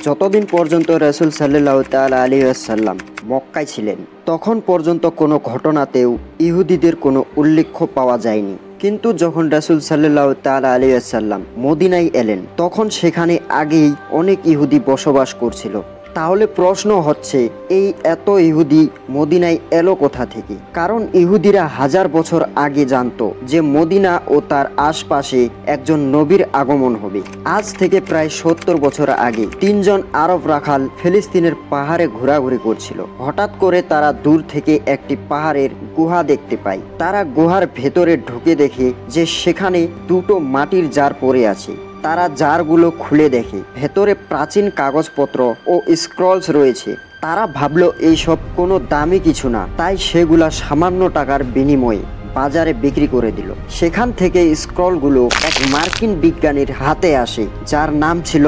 যতদিন পর্যন্ত রাসূল সাল্লাল্লাহু তাআলা আলাইহি ওয়াসাল্লাম মক্কায় ছিলেন তখন পর্যন্ত কোনো ঘটনাতেও ইহুদিদের কোনো উল্লেখ পাওয়া যায়নি। কিন্তু যখন রাসূল সাল্লাল্লাহু তাআলা আলাইহি ওয়াসাল্লাম মদিনায় এলেন তখন সেখানে আগেই অনেক ইহুদি বসবাস করছিল। তাহলে প্রশ্ন হচ্ছে, এই এত ইহুদি মদিনায় এলো কোথা থেকে? কারণ ইহুদিরা হাজার বছর আগে জানতো যে মদিনা ও তার আশপাশে একজন নবীর আগমন হবে। আজ থেকে প্রায় 70 বছর আগে তিনজন আরব রাখাল ফিলিস্তিনের পাহাড়ে ঘোরাঘুরি করছিল। হঠাৎ করে তারা দূর থেকে একটি পাহাড়ের গুহা দেখতে পায়। তারা গুহার ভেতরে ঢুকে দেখে যে সেখানে দুটো মাটির জার পড়ে আছে। তারা জারগুলো খুলে দেখে ভেতরে প্রাচীন কাগজপত্র ও স্ক্রলস রয়েছে। তারা ভাবলো এইসব কোনো দামি কিছু না, তাই সেগুলা সামান্য টাকার বিনিময়ে বাজারে বিক্রি করে দিল। সেখান থেকে স্ক্রলগুলো এক মার্কিন বিজ্ঞানীর হাতে আসে যার নাম ছিল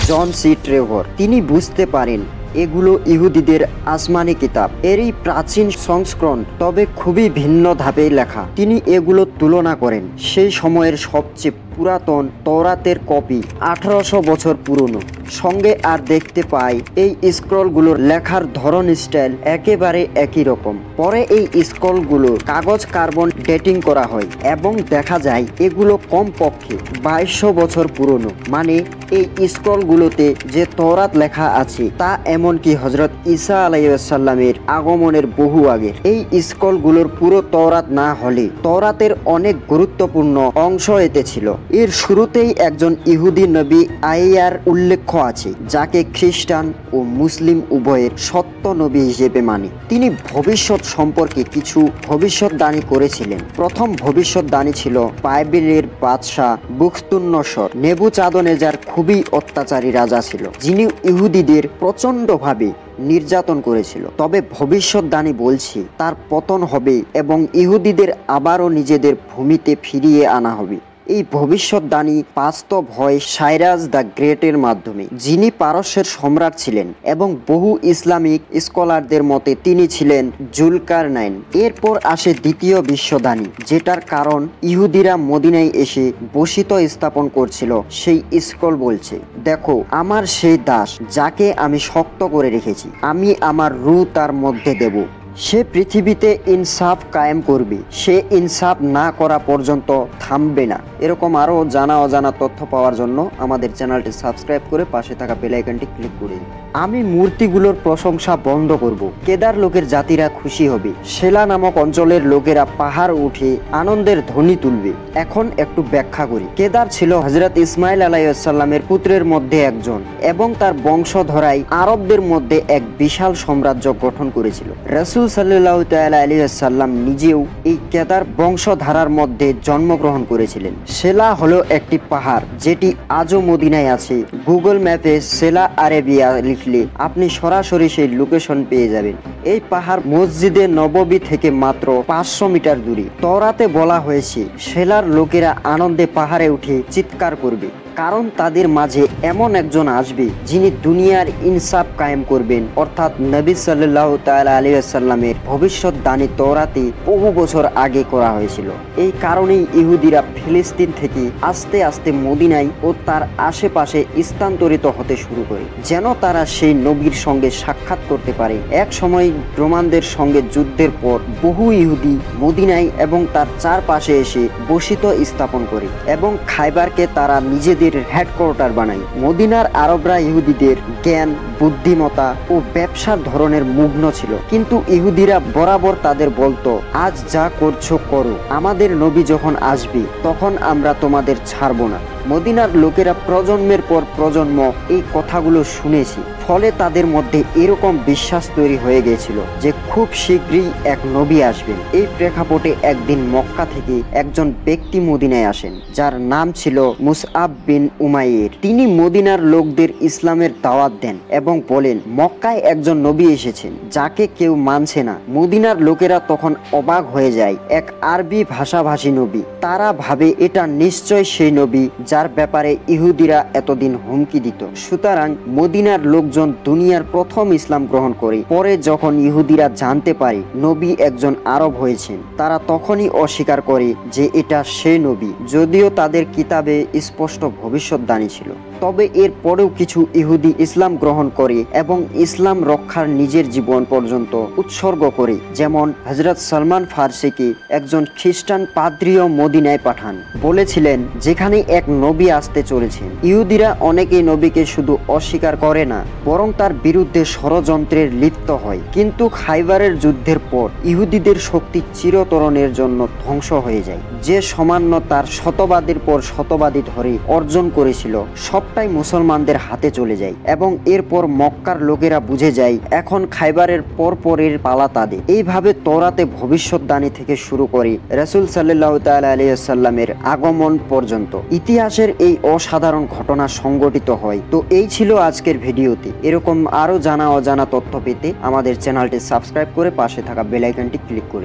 জন সি ট্রেভর। তিনি বুঝতে পারেন এগুলো ইহুদিদের আসমানি কিতাব, এরই প্রাচীন সংস্করণ, তবে খুবই ভিন্ন ধাপে লেখা। তিনি এগুলো তুলনা করেন সেই সময়ের সবচেয়ে পুরাতন তওরাতের কপি 1800 বছর পুরনো সঙ্গে, আর দেখতে পাই এই স্ক্রলগুলোর লেখার ধরন স্টাইল একেবারে একই রকম। পরে এই স্ক্রলগুলো কাগজ কার্বন ডেটিং করা হয় এবং দেখা যায় এগুলো কমপক্ষে 2200 বছর পুরনো। মানে এই স্ক্রলগুলোতে যে তওরাত লেখা আছে তা এমনকি হযরত ঈসা আলাইহিস সালামের আগমনের বহু আগের। এই স্ক্রলগুলোর পুরো তওরাত না হলে তওরাতের অনেক গুরুত্বপূর্ণ অংশ এতে ছিল। এর শুরুতেই একজন ইহুদি নবী আইয়ার উল্লেখ আছে যাকে খ্রিস্টান ও মুসলিম উভয়ের সত্য নবী হিসেবে মানে। তিনি ভবিষ্যৎ সম্পর্কে কিছু ভবিষ্যৎবাণী করেছিলেন। প্রথম ভবিষ্যৎবাণী ছিল বাইবেলের বাদশাহ বুখতুন্নসর নেবুচাঁদনেজার খুবই অত্যাচারী রাজা ছিল, যিনি ইহুদিদের প্রচণ্ডভাবে নির্যাতন করেছিল। তবে ভবিষ্যৎবাণী বলছে তার পতন হবে এবং ইহুদিদের আবারও নিজেদের ভূমিতে ফিরিয়ে আনা হবে। এই ভবিষ্যৎবাণী বাস্তব হয় সাইরাস দ্য গ্রেটের মাধ্যমে, যিনি পারস্যের সম্রাট ছিলেন এবং বহু ইসলামিক স্কলারদের মতে তিনি ছিলেন জুলকারনাইন। এরপর আসে দ্বিতীয় বিশ্ববাণী, যেটার কারণ ইহুদিরা মদিনায় এসে বসিত স্থাপন করছিল। সেই স্ক্রল বলছে, দেখো আমার সেই দাস যাকে আমি শক্ত করে রেখেছি, আমি আমার রূহ তার মধ্যে দেব। সে পৃথিবীতে ইনসাফ কায়েম করবে, সে ইনসাফ না করা পর্যন্ত থামবে না। এরকম আরও জানা অজানা তথ্য পাওয়ার জন্য আমাদের চ্যানেলটি সাবস্ক্রাইব করে পাশে থাকা বেল আইকনটি ক্লিক করে দিন। আমি মূর্তিগুলোর প্রশংসা বন্ধ করব, কেদার লোকের জাতিরা খুশি হবে, সেলা নামক অঞ্চলের লোকেরা পাহাড় উঠে আনন্দের ধ্বনি তুলবে। এখন একটু ব্যাখ্যা করি। কেদার ছিল হযরত ইসমাইল আলাইহিস সালামের পুত্রের মধ্যে একজন এবং তার বংশধরাই আরবদের মধ্যে এক বিশাল সাম্রাজ্য গঠন করেছিল। রাসূল সাল্লাল্লাহু তাআলা আলাইহি ওয়াসাল্লাম নিজেও এই কেদার বংশধারার মধ্যে জন্মগ্রহণ করেছিলেন। সেলা হলো একটি পাহাড় যেটি আজও মদিনায় আছে। গুগল ম্যাপে সেলা আরেবিয়া লিখলে আপনি সরাসরি সেই লোকেশন পেয়ে যাবেন। এই পাহাড় মসজিদে নববী থেকে মাত্র 500 মিটার দূরে। তওরাতে বলা হয়েছে সেলার লোকেরা আনন্দে পাহাড়ে উঠে চিৎকার করবে, কারণ তাদের মাঝে এমন একজন আসবে যিনি দুনিয়ার ইনসাফ কায়েম করবেন, অর্থাৎ নবী সাল্লাল্লাহু তাআলা আলাইহি ওয়াসাল্লামের ভবিষ্যৎবাণী তওরাতে বহু বছর আগে করা হয়েছিল। এই কারণেই ইহুদিরা ফিলিস্তিন থেকে আস্তে আস্তে মদিনায় ও তার আশেপাশে স্থানান্তরিত হতে শুরু করে, যেন তারা সেই নবীর সঙ্গে সাক্ষাৎ করতে পারে। এক সময় রোমানদের সঙ্গে যুদ্ধের পর বহু ইহুদি মদিনায় এবং তার চারপাশে এসে বসিত স্থাপন করে এবং খাইবারকে তারা নিজেদের হেডকোয়ার্টার বানায়। মদিনার আরবরা ইহুদিদের জ্ঞান, বুদ্ধিমত্তা ও ব্যবসার ধরনের মুগ্ন ছিল, কিন্তু ইহুদিরা বরাবর তাদের বলতো, আজ যা করছো করো, আমাদের নবী যখন আসবে তখন আমরা তোমাদের ছাড়বো না। মদিনার লোকেরা প্রজন্মের পর প্রজন্ম এই কথাগুলো শুনেছি, ফলে তাদের মধ্যে এরকম বিশ্বাস তৈরি হয়ে গিয়েছিল যে খুব শীঘ্রই এক নবী আসবেন। এই প্রেক্ষাপটে একদিন মক্কা থেকে একজন ব্যক্তি মদিনায় আসেন যার নাম ছিল মুসআব বিন উমাইর। তিনি মদিনার লোকদের ইসলামের দাওয়াত দেন এবং বলেন মক্কায় একজন নবী এসেছেন যাকে কেউ মানছে না। মদিনার লোকেরা তখন অবাক হয়ে যায়, এক আরবি ভাষাভাষী নবী। তারা ভাবে এটা নিশ্চয় সেই নবী যার ব্যাপারে ইহুদিরা এতদিন হুমকি দিত। সুতরাং মদিনার লোকজন দুনিয়ার প্রথম ইসলাম গ্রহণ করে। পরে যখন ইহুদিরা জানতে পারে নবী একজন আরব হয়েছেন, তারা তখনই অস্বীকার করে যে এটা সেই নবী, যদিও তাদের কিতাবে স্পষ্ট ভবিষ্যৎবাণী ছিল। তবে এর পরেও কিছু ইহুদি ইসলাম গ্রহণ করে এবং ইসলাম রক্ষার নিজের জীবন পর্যন্ত উৎসর্গ করে, যেমন হযরত সালমান ফার্সিকে একজন খ্রিস্টান পাদ্রীও মদিনায় পাঠান, বলেছিলেন যেখানে এক নবী আসতে চলেছেন। ইহুদিরা অনেকেই নবীকে শুধু অস্বীকার করে না, বরং তার বিরুদ্ধে ষড়যন্ত্রের লিপ্ত হয়। কিন্তু খাইবারের যুদ্ধের পর ইহুদিদের শক্তি চিরতরণের জন্য ধ্বংস হয়ে যায়। যে সামান্য তার শতবাদীর পর শতবাদী ধরে অর্জন করেছিল, সবটাই মুসলমানদের হাতে চলে যায় এবং এরপর মক্কার লোকেরা বুঝে যায় এখন খাইবারের পরের পালা তাদের। এইভাবে তওরাতে ভবিষ্যৎবাণী থেকে শুরু করে রাসূল সাল্লাল্লাহু তাআলা আলাইহি ওয়াসাল্লামের আগমন পর্যন্ত ইতিহাসের এই অসাধারণ ঘটনা সংঘটিত হয়। তো এই ছিল আজকের ভিডিওতে। এরকম আরো জানা অজানা তথ্য পেতে আমাদের চ্যানেলটি সাবস্ক্রাইব করে পাশে থাকা বেল আইকনটি ক্লিক করুন।